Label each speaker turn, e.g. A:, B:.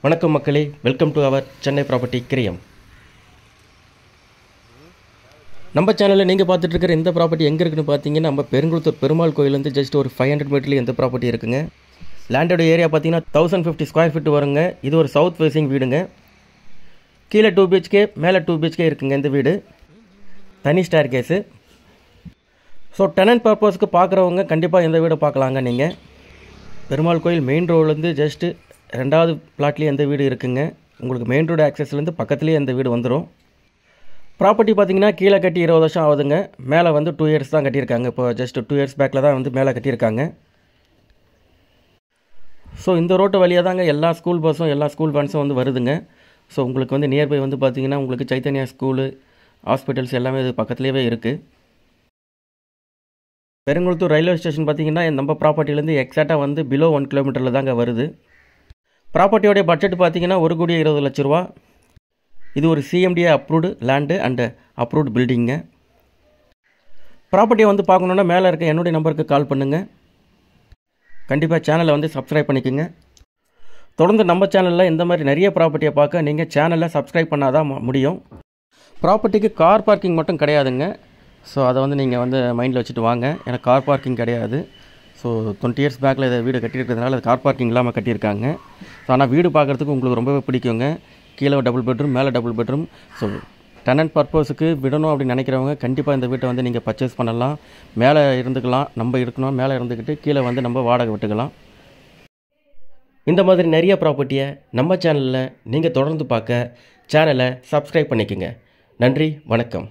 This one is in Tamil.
A: வணக்கம் மக்களே, welcome to our Chennai property கிரியம். நம்ம சேனலில் நீங்கள் பார்த்துட்டு இருக்கிற இந்த ப்ராப்பர்ட்டி எங்கே இருக்குன்னு பார்த்தீங்கன்னா, நம்ம பெருங்குளத்தூர் பெருமாள் கோயிலேருந்து ஜஸ்ட் ஒரு 500 மீட்டர்லேயே இந்த ப்ராப்பர்ட்டி இருக்குங்க. லேண்டோட ஏரியா பார்த்தீங்கன்னா 1050 ஸ்கொயர் ஃபீட் வருங்க. இது ஒரு சவுத் ஃபேஸிங் வீடுங்க. கீழே 2 BHK, மேலே 2 BHK இருக்குங்க. இந்த வீடு தனி ஸ்டேர் கேஸு. ஸோ டெனன்ட் பர்பஸ்க்கு பார்க்குறவங்க கண்டிப்பாக இந்த வீடை பார்க்கலாங்க. நீங்கள் பெருமாள் கோயில் மெயின் ரோட்லேருந்து ஜஸ்ட்டு 2வது பிளாட்லேயே இந்த வீடு இருக்குங்க. உங்களுக்கு மெயின் ரோடு ஆக்சஸ்லேருந்து பக்கத்துலேயே இந்த வீடு வந்துடும். ப்ராப்பர்ட்டி பார்த்தீங்கன்னா கீழே கட்டி 20 வருஷம் ஆகுதுங்க. மேலே வந்து 2 இயர்ஸ் தான் கட்டியிருக்காங்க. இப்போ ஜஸ்ட் 2 இயர்ஸ் பேக்கில் தான் வந்து மேலே கட்டியிருக்காங்க. ஸோ இந்த ரோட்டு வழியாக தாங்க எல்லா ஸ்கூல் பஸ்ஸும் எல்லா ஸ்கூல் வேன்ஸும் வந்து வருதுங்க. ஸோ உங்களுக்கு வந்து நியர்பை வந்து பார்த்தீங்கன்னா உங்களுக்கு சைத்தன்யா ஸ்கூலு, ஹாஸ்பிட்டல்ஸ் எல்லாமே இது பக்கத்துலேயே இருக்குது. பெருங்குளத்தூர் ரயில்வே ஸ்டேஷன் பார்த்தீங்கன்னா நம்ம ப்ராப்பர்ட்டிலேருந்து எக்ஸாக்டாக வந்து பிலோ 1 கிலோமீட்டரில் தாங்க வருது. ப்ராப்பர்ட்டியோடைய பட்ஜெட் பார்த்தீங்கன்னா 1,20,00,000 ரூபா. இது ஒரு CMDA approved land and approved building. ப்ராப்பர்ட்டியை வந்து பார்க்கணுன்னா மேலே இருக்க என்னுடைய நம்பருக்கு கால் பண்ணுங்கள். கண்டிப்பாக சேனலை வந்து சப்ஸ்கிரைப் பண்ணிக்கோங்க. தொடர்ந்து நம்ம சேனலில் இந்த மாதிரி நிறைய ப்ராப்பர்ட்டியை பார்க்க நீங்கள் சேனலை சப்ஸ்கிரைப் பண்ணாதான் முடியும். ப்ராப்பர்ட்டிக்கு கார் பார்க்கிங் மட்டும் கிடையாதுங்க. ஸோ அதை வந்து நீங்கள் வந்து மைண்டில் வச்சுட்டு வாங்க. ஏன்னா கார் பார்க்கிங் கிடையாது. ஸோ 20 இயர்ஸ் பேக்கில் இதை வீடு கட்டியிருக்கிறதுனால அது கார் பார்க்கிங் இல்லாமல் கட்டியிருக்காங்க. ஸோ ஆனால் வீடு பார்க்குறதுக்கு உங்களுக்கு ரொம்பவே பிடிக்குங்க. கீழே டபுள் பெட்ரூம், மேலே டபுள் பெட்ரூம். ஸோ டெனன்ட் பர்பஸுக்கு விடணும் அப்படின்னு நினைக்கிறவங்க கண்டிப்பாக இந்த வீட்டை வந்து நீங்கள் பர்ச்சேஸ் பண்ணலாம். மேலே இருந்துக்கலாம், நம்ம இருக்கணும். மேலே இருந்துக்கிட்டு கீழே வந்து நம்ம வாடகை விட்டுக்கலாம். இந்த மாதிரி நிறைய ப்ராப்பர்ட்டியை நம்ம சேனலில் நீங்கள் தொடர்ந்து பார்க்க சேனலை சப்ஸ்கிரைப் பண்ணிக்கோங்க. நன்றி, வணக்கம்.